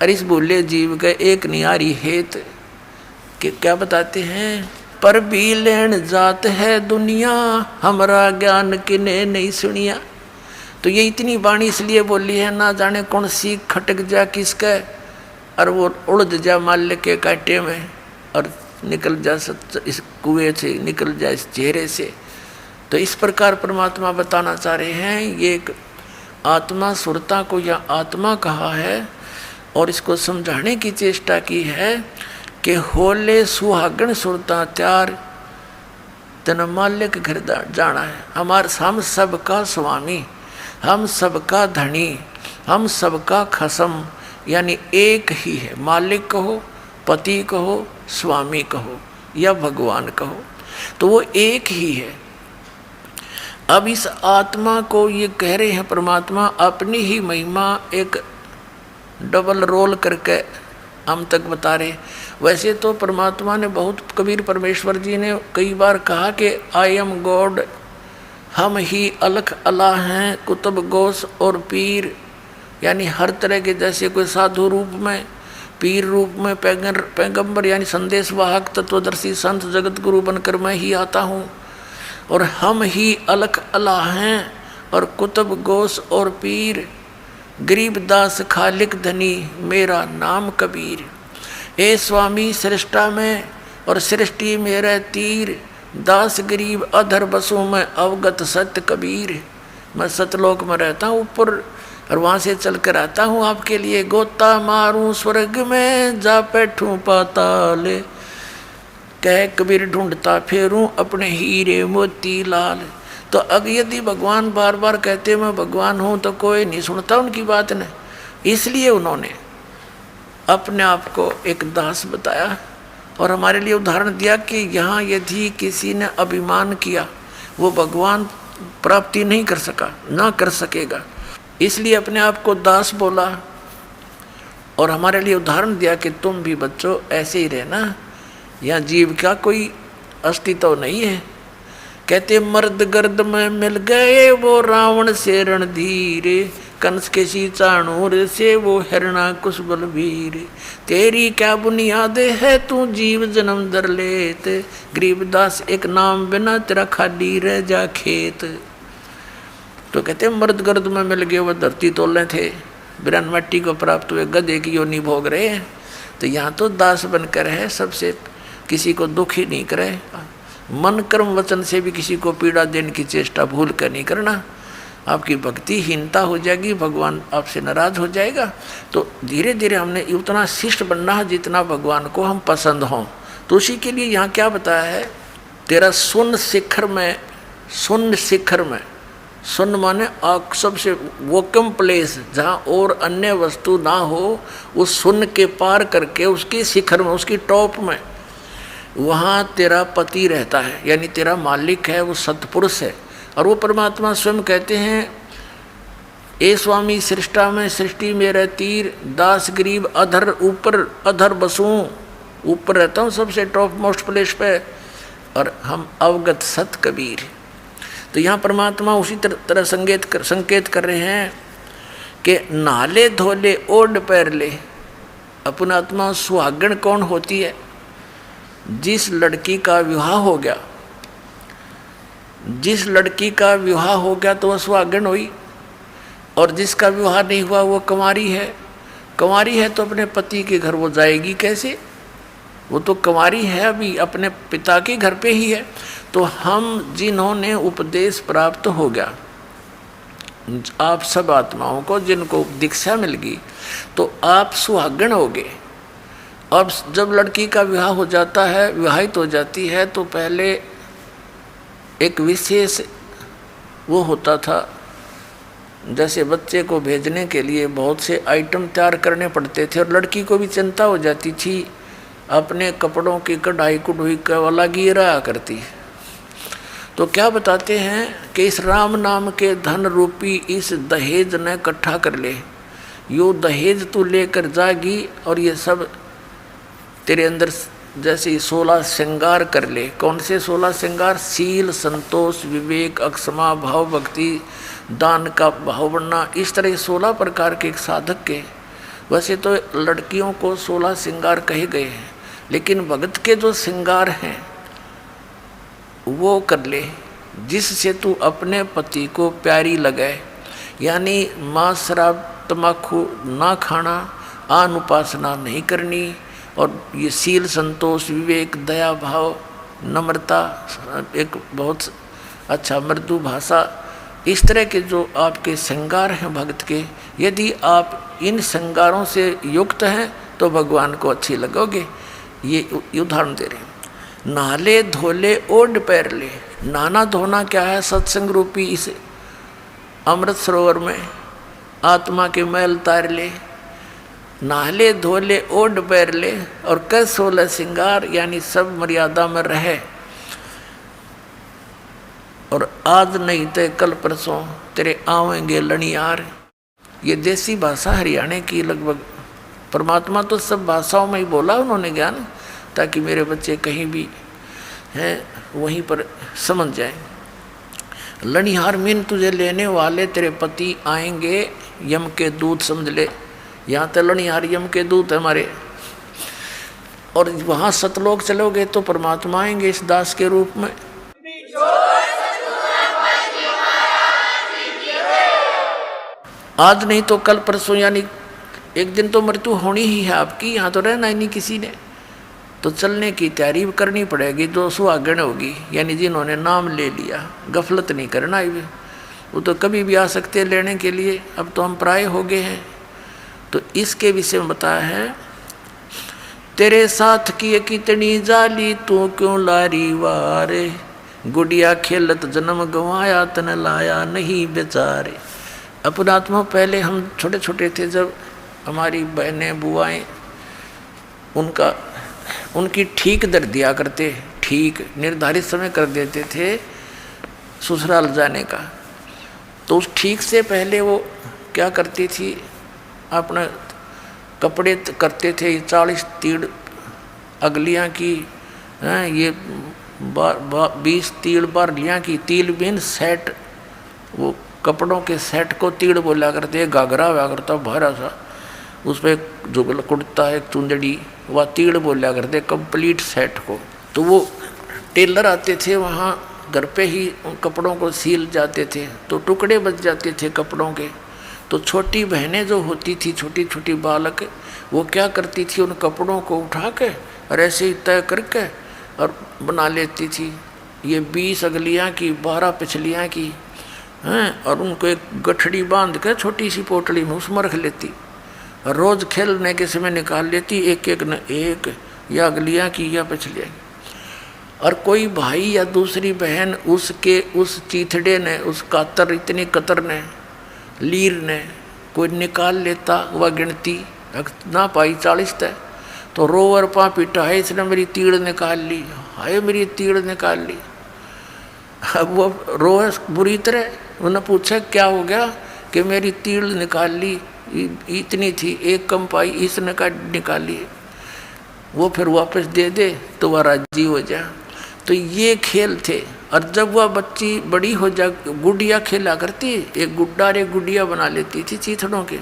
अरिस बोले जीव गए एक नियारी हेत। कि क्या बताते हैं, पर भी लेन जात है दुनिया, हमारा ज्ञान किने नहीं सुनिया। तो ये इतनी बाणी इसलिए बोली है, ना जाने कौन सी खटक जा किसका और वो उड़द जा माल्य के कांटे में और निकल जा इस कुएं से, निकल जा इस चेहरे से। तो इस प्रकार परमात्मा बताना चाह रहे हैं, ये एक आत्मा सुरता को या आत्मा कहा है और इसको समझाने की चेष्टा की है कि होले सुहागण सुरता त्यार तन माल्य के घर जाना है। हम सबका स्वामी, हम सबका धनी, हम सबका खसम, यानी एक ही है। मालिक कहो, पति कहो, स्वामी कहो या भगवान कहो, तो वो एक ही है। अब इस आत्मा को ये कह रहे हैं परमात्मा अपनी ही महिमा एक डबल रोल करके हम तक बता रहे। वैसे तो परमात्मा ने बहुत, कबीर परमेश्वर जी ने कई बार कहा कि आई एम गॉड, हम ही अलख अल्लाह हैं, कुतुब गौस और पीर, यानी हर तरह के, जैसे कोई साधु रूप में, पीर रूप में, पैगंबर यानी संदेश वाहक, तत्वदर्शी संत जगत गुरु बनकर मैं ही आता हूँ। और हम ही अलख अल्लाह हैं और कुतुब गौस और पीर, गरीबदास खालिक धनी मेरा नाम कबीर। ए स्वामी सृष्टा में और सृष्टि मेरा तीर, दास गरीब अधर बसों में अवगत सत्य कबीर। मैं सतलोक में रहता हूँ ऊपर और वहाँ से चल कर आता हूँ आपके लिए, गोता मारूं स्वर्ग में जा बैठूं पाताल, कह कबीर ढूंढता फेरूं अपने हीरे मोती लाल। तो अब यदि भगवान बार बार कहते मैं भगवान हूँ तो कोई नहीं सुनता उनकी बात ने, इसलिए उन्होंने अपने आप को एक दास बताया और हमारे लिए उदाहरण दिया कि यहाँ यदि किसी ने अभिमान किया वो भगवान प्राप्ति नहीं कर सका, ना कर सकेगा, इसलिए अपने आप को दास बोला और हमारे लिए उदाहरण दिया कि तुम भी बच्चों ऐसे ही रहना, यहाँ जीव का कोई अस्तित्व नहीं है। कहते मर्द गर्द में मिल गए वो रावण से रणधीर, कंस के सी चाणूर से वो हिरणा कुश बलवीर, तेरी क्या बुनियाद है तू जीव जन्म दर लेत, गरीबदास एक नाम बिना तेरा खाली रह जा खेत। तो कहते मर्द गर्द में मिल गए वो धरती तोले थे, बिरन मट्टी को प्राप्त हुए गधे की योनि भोग रहे हैं। तो यहाँ तो दास बनकर है, सबसे किसी को दुखी नहीं करे, मन कर्म वचन से भी किसी को पीड़ा देने की चेष्टा भूल कर नहीं करना, आपकी भक्ति हीनता हो जाएगी, भगवान आपसे नाराज हो जाएगा। तो धीरे धीरे हमने उतना शिष्ट बनना है जितना भगवान को हम पसंद हों। तो उसी के लिए यहाँ क्या बताया है, तेरा सुन शिखर में, सुन शिखर में, सुन माने सबसे वोकम प्लेस जहाँ और अन्य वस्तु ना हो, उस सुन के पार करके उसके शिखर में, उसकी टॉप में, वहाँ तेरा पति रहता है, यानी तेरा मालिक है, वो सत्पुरुष है। और वो परमात्मा स्वयं कहते हैं, ए स्वामी सृष्टा में सृष्टि मेरा तीर, दास गरीब अधर ऊपर अधर बसूं, ऊपर रहता हूँ सबसे टॉप मोस्ट प्लेस पे, और हम अवगत सत कबीर। तो यहाँ परमात्मा उसी तरह संकेत कर रहे हैं कि नाले धोले ओढ़ पैर ले। अपन आत्मा सुहागण कौन होती है, जिस लड़की का विवाह हो गया, जिस लड़की का विवाह हो गया तो वह सुहागण हुई, और जिसका विवाह नहीं हुआ वो कुंवारी है। कुंवारी है तो अपने पति के घर वो जाएगी कैसे, वो तो कुंवारी है, अभी अपने पिता के घर पे ही है। तो हम जिन्होंने उपदेश प्राप्त हो गया, आप सब आत्माओं को जिनको दीक्षा मिल गई, तो आप सुहागण हो गए। अब जब लड़की का विवाह हो जाता है, विवाहित हो जाती है, तो पहले एक विशेष वो होता था जैसे बच्चे को भेजने के लिए बहुत से आइटम तैयार करने पड़ते थे और लड़की को भी चिंता हो जाती थी, अपने कपड़ों की कढ़ाई कुढ़ाई का वाला गी रहा करती। तो क्या बताते हैं कि इस राम नाम के धन रूपी इस दहेज ने इकट्ठा कर ले, यो दहेज तू लेकर जागी और ये सब तेरे अंदर जैसे 16 श्रृंगार कर ले। कौन से 16 श्रृंगार? शील, संतोष, विवेक, अक्षमा, भाव, भक्ति, दान का भाव बनना, इस तरह 16 प्रकार के एक साधक के। वैसे तो लड़कियों को 16 श्रृंगार कहे गए हैं, लेकिन भगत के जो श्रृंगार हैं वो कर ले, जिससे तू अपने पति को प्यारी लगे। यानी मांस, शराब, तम्बाकू ना खाना, आन उपासना नहीं करनी, और ये शील, संतोष, विवेक, दया भाव, नम्रता, एक बहुत अच्छा मृदु भाषा, इस तरह के जो आपके श्रृंगार हैं भक्त के, यदि आप इन श्रृंगारों से युक्त हैं तो भगवान को अच्छी लगोगे। ये उदाहरण दे रहे हैं। नहाले धोले ओढ़ पैर ले। नहाना धोना क्या है? सत्संग रूपी इस अमृत सरोवर में आत्मा के मैल तार ले। नहाले धोले ओढ़ पैर ले और कर 16 श्रृंगार, यानी सब मर्यादा में रहे। और आज नहीं तो कल परसों तेरे आवेंगे लनियार। ये देसी भाषा हरियाणा की लगभग। परमात्मा तो सब भाषाओं में ही बोला उन्होंने ज्ञान, ताकि मेरे बच्चे कहीं भी हैं वहीं पर समझ जाएं। लनिहार मीन तुझे लेने वाले तेरे पति आएंगे, यम के दूत समझ ले। यहाँ तो लनिहार यम के दूत है हमारे। और वहाँ सतलोक चलोगे तो परमात्मा आएंगे इस दास के रूप में। आज नहीं तो कल परसों, यानी एक दिन तो मृत्यु होनी ही है आपकी। यहाँ तो रहना ही नहीं किसी ने, तो चलने की तैयारी करनी पड़ेगी। जो सुहागण होगी, यानी जिन्होंने नाम ले लिया, गफलत नहीं करना। वो तो कभी भी आ सकते हैं लेने के लिए। अब तो हम प्राय हो गए हैं। तो इसके विषय में बताया है, तेरे साथ की कितनी जाली तू क्यों लारी वारे, गुड़िया खेलत जन्म गंवाया तन लाया नहीं बेचारे। अपनात्मा पहले हम छोटे छोटे थे, जब हमारी बहनें बुआएं उनकी ठीक दर दिया करते, ठीक निर्धारित समय कर देते थे ससुराल जाने का। तो उस ठीक से पहले वो क्या करती थी, अपना कपड़े करते थे 40 तीड़ अगलियाँ की, ये 20 तीड़ बारलियाँ की। तील बिन सेट, वो कपड़ों के सेट को तीड़ बोला करते। घाघरा हुआ करता भारा सा, उस पर एक जुगल कुर्ता, एक चुंदड़ी, वह तीड़ बोला करते कंप्लीट सेट को। तो वो टेलर आते थे वहाँ, घर पे ही उन कपड़ों को सील जाते थे, तो टुकड़े बच जाते थे कपड़ों के। तो छोटी बहनें जो होती थी, छोटी छोटी बालक, वो क्या करती थी, उन कपड़ों को उठा के और ऐसे ही तय करके और बना लेती थी। ये 20 अगलियाँ की, 12 पिछलियाँ की हैं, और उनको एक गठड़ी बांध के छोटी सी पोटली में उसमें रख लेती। रोज खेलने के समय निकाल लेती, एक एक न एक, या अगलियाँ की या पिछलियाँ की। और कोई भाई या दूसरी बहन उसके उस चीथड़े ने, उस कातर, इतनी कतर ने, लीर ने कोई निकाल लेता, वह गिनती ना पाई 40 तय, तो रोवर पा पीटा, है इसने मेरी तीड़ निकाल ली, हाय मेरी तीड़ निकाल ली। अब वो रोए बुरी तरह। उन्होंने पूछा क्या हो गया, कि मेरी तीड़ निकाल ली, इतनी थी, एक कम पाई, इसने का निकाली। वो फिर वापस दे दे तो वह राजी हो जा। तो ये खेल थे। और जब वह बच्ची बड़ी हो जा, गुड़िया खेला करती, एक गुड्डा और एक गुड़िया बना लेती थी चीथड़ों के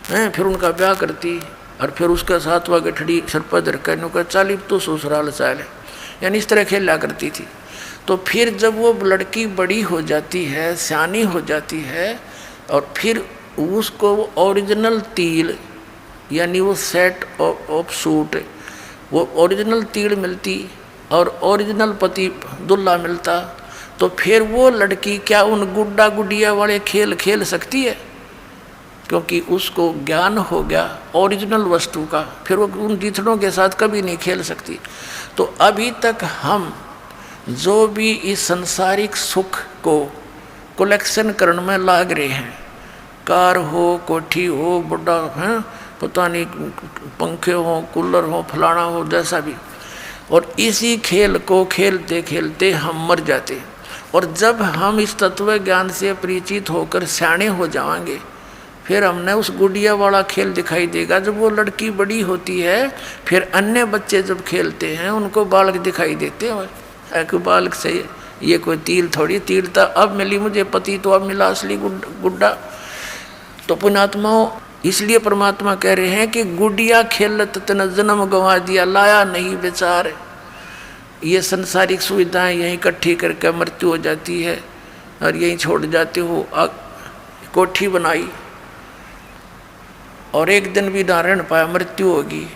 हैं, फिर उनका ब्याह करती, और फिर उसके साथ वह गठड़ी सर पर धरकर का चालीब तो ससुराल साल है, यानी इस तरह खेला करती थी। तो फिर जब वो लड़की बड़ी हो जाती है, सियानी हो जाती है, और फिर उसको ओरिजिनल तिल, यानी वो सेट ऑफ सूट, वो ओरिजिनल तिल मिलती और ओरिजिनल पति दुल्हा मिलता, तो फिर वो लड़की क्या उन गुड्डा गुडिया वाले खेल खेल सकती है? क्योंकि उसको ज्ञान हो गया ओरिजिनल वस्तु का, फिर वो उन जीथड़ों के साथ कभी नहीं खेल सकती। तो अभी तक हम जो भी इस संसारिक सुख को कलेक्शन करने में लाग रहे हैं। कार हो, कोठी हो, बड़ा है, पता नहीं पंखे हो, कूलर हो, फलाना हो, जैसा भी। और इसी खेल को खेलते खेलते हम मर जाते। और जब हम इस तत्व ज्ञान से परिचित होकर सियाणे हो जाएंगे, फिर हमने उस गुड़िया वाला खेल दिखाई देगा। जब वो लड़की बड़ी होती है, फिर अन्य बच्चे जब खेलते हैं उनको बालक दिखाई देते हैं। कि बालक से ये कोई तीर थोड़ी, तीर तो अब मिली मुझे पति, तो अब मिला असली गुड्डा। तो पुण्यात्माओं, इसलिए परमात्मा कह रहे हैं कि गुड़िया खेलत तन जन्म गंवा दिया, लाया नहीं बेचार। ये संसारिक सुविधाएं यहीं इकट्ठी करके मृत्यु हो जाती है और यहीं छोड़ जाते हो। कोठी बनाई और एक दिन भी ना रह पाया, मृत्यु होगी।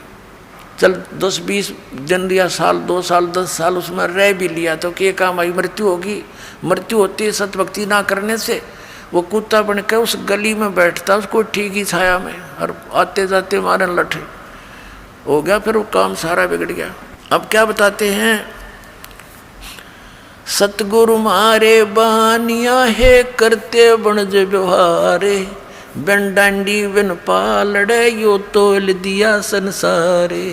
चल 10-20 दिन या साल, 2 साल, 10 साल उसमें रह भी लिया तो क्या काम आई, मृत्यु होगी। मृत्यु होती है सतभक्ति ना करने से। वो कुत्ता बन के उस गली में बैठता, उसको ठीक ही छाया में, और आते जाते मारन लठे हो गया, फिर वो काम सारा बिगड़ गया। अब क्या बताते हैं, सतगुरु मारे बानिया है, करते बनज व्यवहारे, बिन डांडी बिन पालड़े, यो तोल दिया संसारे।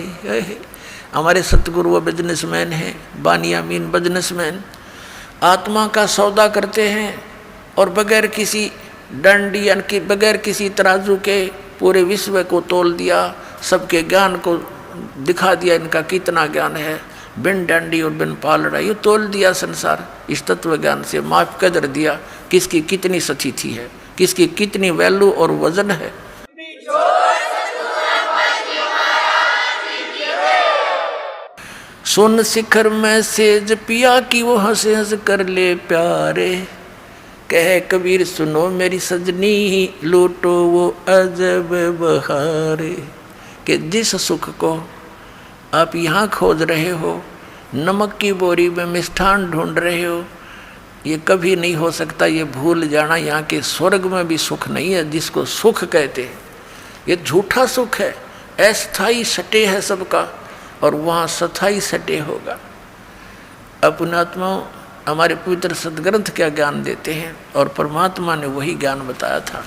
हमारे सतगुरु वो बिजनेसमैन हैं, बानिया मीन बिजनेसमैन। आत्मा का सौदा करते हैं और बगैर किसी डंडी यानी कि बगैर किसी तराजू के पूरे विश्व को तोल दिया, सबके ज्ञान को दिखा दिया, इनका कितना ज्ञान है। बिन डंडी और बिन पालड़ा, ये तोल दिया संसार। इस तत्व ज्ञान से माप कदर दिया किसकी कितनी स्थिति है, किसकी कितनी वैल्यू और वजन है। सुन शिखर में सेज पिया की वो हंस हंस कर ले प्यारे, कहे कबीर सुनो मेरी सजनी, लूटो वो अजब बहारे। कि जिस सुख को आप यहाँ खोज रहे हो, नमक की बोरी में मिष्ठान ढूंढ रहे हो, ये कभी नहीं हो सकता। ये भूल जाना, यहाँ के स्वर्ग में भी सुख नहीं है जिसको सुख कहते हैं। ये झूठा सुख है, अस्थाई सटे है सबका, और वहाँ स्थाई सटे होगा। अपनात्माओं, हमारे पवित्र सदग्रंथ क्या ज्ञान देते हैं, और परमात्मा ने वही ज्ञान बताया था।